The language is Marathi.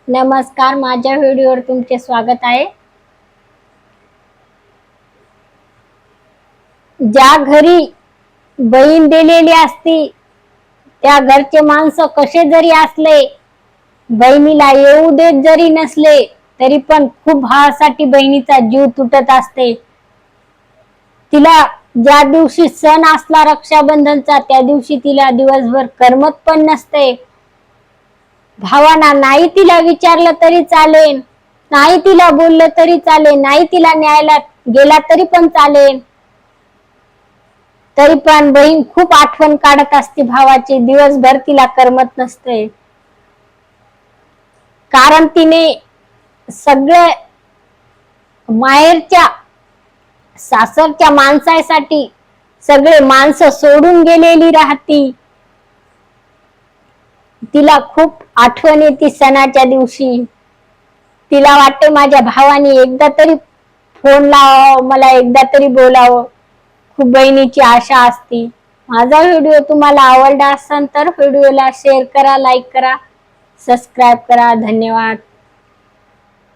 नमस्कार, माझ्या व्हिडिओवर तुमचे स्वागत आहे. ज्या घरी बहीण दिलेली असती त्या घरचे माणसं कसे जरी असले, बहिणीला येऊ देत जरी नसले तरी पण खूप भावासाठी बहिणीचा जीव तुटत असते. तिला ज्या दिवशी सण असला रक्षाबंधनचा त्या दिवशी तिला दिवसभर करमत पण नसते. भावाना नाही तिला विचारलं तरी चालेल, नाही तिला बोललं तरी चालेल, नाही तिला न्यायला गेला तरी पण चालेल, तरी पण बहीण खूप आठवण काढत असते भावाची. दिवसभर तिला करमत नसते, कारण तिने सगळे माहेरच्या सासरच्या माणसासाठी सगळे माणसं सोडून गेलेली राहती. तिला खूप आठवण येते सणाच्या दिवशी. तिला वाटते माझ्या भावाने एकदा तरी फोन लावावं, मला एकदा तरी बोलावं. खूप बहिणीची आशा असते. माझा व्हिडिओ तुम्हाला आवडला असेल तर व्हिडिओला शेअर करा, लाईक करा, सबस्क्राईब करा. धन्यवाद.